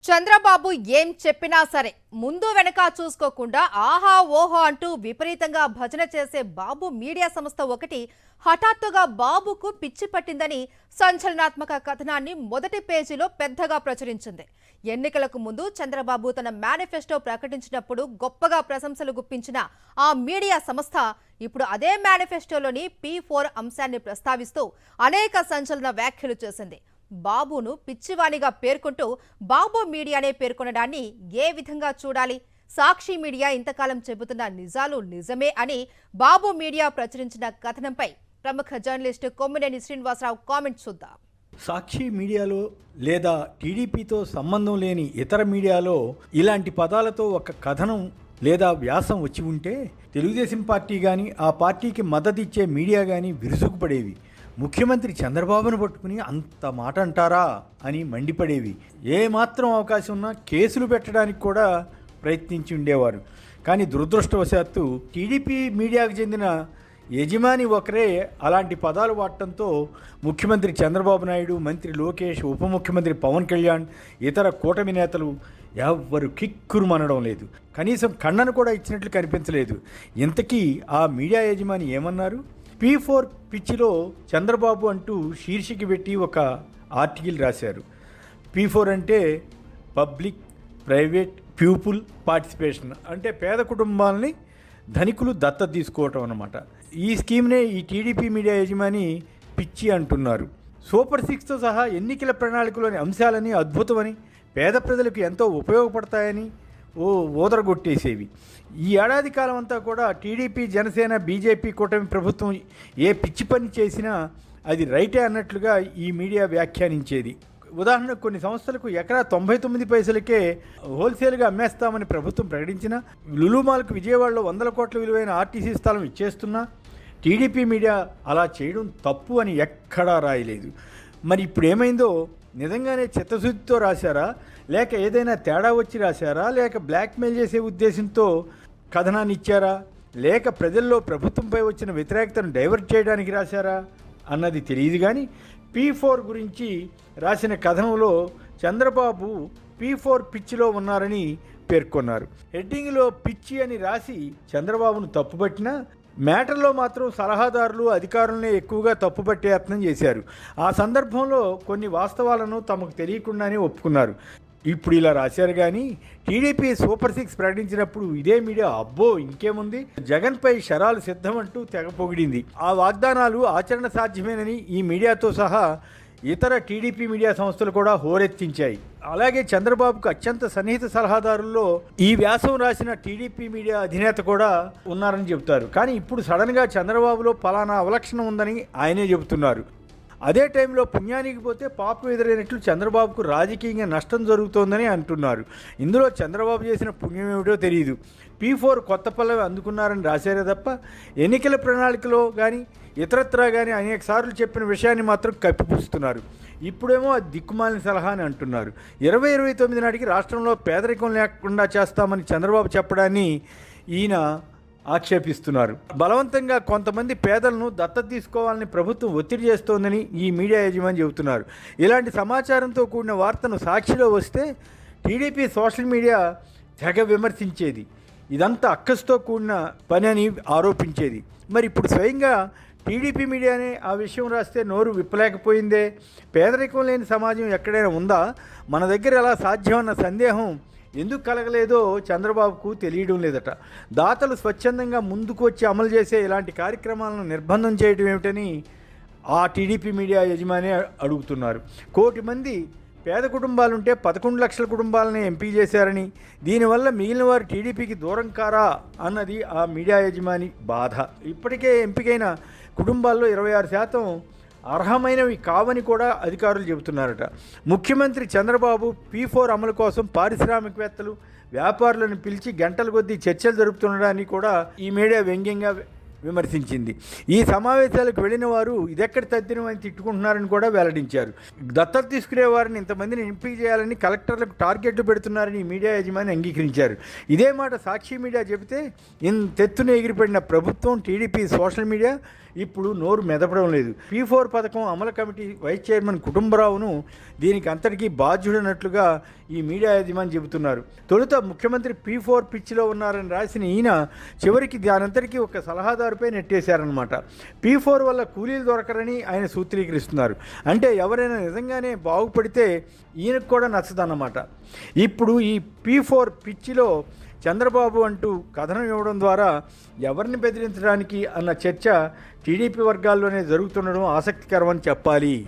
చంద్రబాబు ఏం చెప్పినా సరే ముందు వెనక చూసుకోకుండా ఆహా ఓహో అంటూ విపరీతంగా భజన చేసే బాబు మీడియా సంస్థ ఒకటి హఠాత్తుగా బాబుకు పిచ్చి పట్టిందని సంచలనాత్మక కథనాన్ని మొదటి పేజీలో పెద్దగా ప్రచురించింది. ఎన్నికలకు ముందు చంద్రబాబు తన మేనిఫెస్టో ప్రకటించినప్పుడు గొప్పగా ప్రశంసలు గుప్పించిన ఆ మీడియా సంస్థ ఇప్పుడు అదే మేనిఫెస్టోలోని P4 అంశాన్ని ప్రస్తావిస్తూ అనేక సంచలన వ్యాఖ్యలు చేసింది. బాబును పిచ్చివాణిగా పేర్కొంటూ బాబు మీడియానే పేర్కొనడాన్ని ఏ విధంగా చూడాలి? సాక్షి మీడియా ఇంతకాలం చెబుతున్న నిజాలు నిజమే అని బాబు మీడియా ప్రచురించిన కథనంపై ప్రముఖ జర్నలిస్టు కొమ్మినేని శ్రీనివాసరావు కామెంట్ చూద్దాం. సాక్షి మీడియాలో లేదా టీడీపీతో సంబంధం లేని ఇతర మీడియాలో ఇలాంటి పదాలతో ఒక కథనం లేదా వ్యాసం వచ్చి ఉంటే తెలుగుదేశం పార్టీ కానీ ఆ పార్టీకి మద్దతు ఇచ్చే మీడియా కానీ విరుసుకుపడేవి. ముఖ్యమంత్రి చంద్రబాబును పట్టుకుని అంత మాట అంటారా అని మండిపడేవి. ఏ మాత్రం అవకాశం ఉన్నా కేసులు పెట్టడానికి కూడా ప్రయత్నించి ఉండేవారు. కానీ దురదృష్టవశాత్తు టీడీపీ మీడియాకు చెందిన యజమాని ఒకరే అలాంటి పదాలు వాడటంతో ముఖ్యమంత్రి చంద్రబాబు నాయుడు, మంత్రి లోకేష్, ఉప ముఖ్యమంత్రి పవన్ కళ్యాణ్, ఇతర కూటమి నేతలు ఎవ్వరు కిక్కురుమనడం లేదు. కనీసం ఖండన కూడా ఇచ్చినట్లు కనిపించలేదు. ఇంతకీ ఆ మీడియా యజమాని ఏమన్నారు? P4 పిచ్చిలో చంద్రబాబు అంటూ శీర్షిక పెట్టి ఒక ఆర్టికల్ రాశారు. P4 అంటే పబ్లిక్ ప్రైవేట్ ప్యూపుల్ పార్టిసిపేషన్, అంటే పేద కుటుంబాలని ధనికులు దత్తత తీసుకోవటం అన్నమాట. ఈ స్కీమ్నే ఈ టీడీపీ మీడియా యజమాని పిచ్చి అంటున్నారు. సూపర్ 6తో సహా ఎన్నికల ప్రణాళికలోని అంశాలని అద్భుతమని, పేద ప్రజలకు ఎంతో ఉపయోగపడతాయని ఓదరగొట్టేసేవి. ఈ ఏడాది కాలం అంతా కూడా టీడీపీ, జనసేన, బీజేపీ కూటమి ప్రభుత్వం ఏ పిచ్చి పని చేసినా అది రైటే అన్నట్లుగా ఈ మీడియా వ్యాఖ్యానించేది. ఉదాహరణకు కొన్ని సంస్థలకు ఎకరా 99 పైసలకే హోల్సేల్గా అమ్మేస్తామని ప్రభుత్వం ప్రకటించినా, లులుమాల్కు విజయవాడలో 100 కోట్ల విలువైన ఆర్టీసీ స్థలం ఇచ్చేస్తున్నా టీడీపీ మీడియా అలా చేయడం తప్పు అని ఎక్కడా రాయలేదు. మరి ఇప్పుడు ఏమైందో? నిజంగానే చిత్తశుద్ధితో రాశారా, లేక ఏదైనా తేడా వచ్చి రాశారా, లేక బ్లాక్మెయిల్ చేసే ఉద్దేశంతో కథనాన్ని ఇచ్చారా, లేక ప్రజల్లో ప్రభుత్వంపై వచ్చిన వ్యతిరేకతను డైవర్ట్ చేయడానికి రాశారా అన్నది తెలియదు. కానీ P4 గురించి రాసిన కథనంలో చంద్రబాబు P4 పిచ్చిలో ఉన్నారని పేర్కొన్నారు. హెడ్డింగ్లో పిచ్చి అని రాసి చంద్రబాబును తప్పుపట్టినా మ్యాటర్లో మాత్రం సలహాదారులు, అధికారులనే ఎక్కువగా తప్పుపట్టే యత్నం చేశారు. ఆ సందర్భంలో కొన్ని వాస్తవాలను తమకు తెలియకుండానే ఒప్పుకున్నారు. ఇప్పుడు ఇలా రాశారు. కానీ టీడీపీ సూపర్ 6 ప్రకటించినప్పుడు ఇదే మీడియా అబ్బో ఇంకేముంది, జగన్పై శరాలు సిద్ధమంటూ తెగ పొగిడింది. ఆ వాగ్దానాలు ఆచరణ సాధ్యమేనని ఈ మీడియాతో సహా ఇతర టీడీపీ మీడియా సంస్థలు కూడా హోరెత్తించాయి. అలాగే చంద్రబాబుకు అత్యంత సన్నిహిత సలహాదారుల్లో ఈ వ్యాసం రాసిన టీడీపీ మీడియా అధినేత కూడా ఉన్నారని చెబుతారు. కానీ ఇప్పుడు సడన్గా చంద్రబాబులో పలానా అవలక్షణం ఉందని ఆయనే చెబుతున్నారు. అదే టైంలో పుణ్యానికి పోతే పాపం ఎదురైనట్లు చంద్రబాబుకు రాజకీయంగా నష్టం జరుగుతోందని అంటున్నారు. ఇందులో చంద్రబాబు చేసిన పుణ్యం ఏమిటో తెలియదు. P4 కొత్త పల్లవి అందుకున్నారని రాశారే తప్ప ఎన్నికల ప్రణాళికలో కానీ ఇతరత్రా కానీ అనేక సార్లు చెప్పిన విషయాన్ని మాత్రం కప్పిపుస్తున్నారు. ఇప్పుడేమో అది దిక్కుమాలిన సలహా అని అంటున్నారు. 2029 నాటికి రాష్ట్రంలో పేదరికం లేకుండా చేస్తామని చంద్రబాబు చెప్పడాన్ని ఈయన ఆక్షేపిస్తున్నారు. బలవంతంగా కొంతమంది పేదలను దత్తత తీసుకోవాలని ప్రభుత్వం ఒత్తిడి చేస్తోందని ఈ మీడియా యజమాని చెబుతున్నారు. ఇలాంటి సమాచారంతో కూడిన వార్తను సాక్షిలో వస్తే టీడీపీ సోషల్ మీడియా తెగ విమర్శించేది. ఇదంతా అక్కసుతో కూడిన పని అని ఆరోపించేది. మరి ఇప్పుడు స్వయంగా టీడీపీ మీడియానే ఆ విషయం రాస్తే నోరు విప్పలేకపోయిందే. పేదరికం లేని సమాజం ఎక్కడైనా ఉందా? మన దగ్గర ఎలా సాధ్యమన్న సందేహం ఎందుకు కలగలేదో చంద్రబాబుకు తెలియడం లేదట. దాతలు స్వచ్ఛందంగా ముందుకు వచ్చి అమలు చేసే ఇలాంటి కార్యక్రమాలను నిర్బంధం చేయడం ఏమిటని ఆ టీడీపీ మీడియా యజమాని అడుగుతున్నారు. 1 కోటి మంది పేద కుటుంబాలుంటే 11 లక్షల కుటుంబాలని ఎంపిక చేశారని, దీనివల్ల మిగిలిన వారు టీడీపీకి దూరం కారా అన్నది ఆ మీడియా యజమాని బాధ. ఇప్పటికే ఎంపికైన కుటుంబాల్లో 26% అర్హమైనవి కావని కూడా అధికారులు చెబుతున్నారట. ముఖ్యమంత్రి చంద్రబాబు P4 అమలు కోసం పారిశ్రామికవేత్తలు, వ్యాపారులను పిలిచి గంటల కొద్దీ చర్చలు జరుపుతుండడాన్ని కూడా ఈ మీడియా వ్యంగ్యంగా విమర్శించింది. ఈ సమావేశాలకు వెళ్ళిన వారు ఇదెక్కడ తద్దినం అని తిట్టుకుంటున్నారని కూడా వెల్లడించారు. దత్తత తీసుకునే వారిని ఇంతమందిని ఎంపిక చేయాలని కలెక్టర్లకు టార్గెట్లు పెడుతున్నారని ఈ మీడియా యజమాని అంగీకరించారు. ఇదే మాట సాక్షి మీడియా చెబితే ఇంతెత్తున ఎగిరిపడిన ప్రభుత్వం, టీడీపీ సోషల్ మీడియా ఇప్పుడు నోరు మెదపడం లేదు. P4 పథకం అమలు కమిటీ వైస్ చైర్మన్ కుటుంబరావును దీనికి అంతటికీ బాధ్యుడన్నట్లుగా ఈ మీడియా యజమాని చెబుతున్నారు. తొలుత ముఖ్యమంత్రి P4 పిచ్చిలో ఉన్నారని రాసిన ఈయన చివరికి దానంతటికీ ఒక సలహాదారుపై నెట్టేశారనమాట. P4 వల్ల కూలీలు దొరకరని ఆయన సూత్రీకరిస్తున్నారు. అంటే ఎవరైనా నిజంగానే బాగుపడితే ఈయనకు కూడా నచ్చదన్నమాట. ఇప్పుడు ఈ P4 పిచ్చిలో చంద్రబాబు అంటూ కథనం ఇవ్వడం ద్వారా ఎవరిని బెదిరించడానికి అన్న చర్చ టీడీపీ వర్గాల్లోనే జరుగుతుండడం ఆసక్తికరమని చెప్పాలి.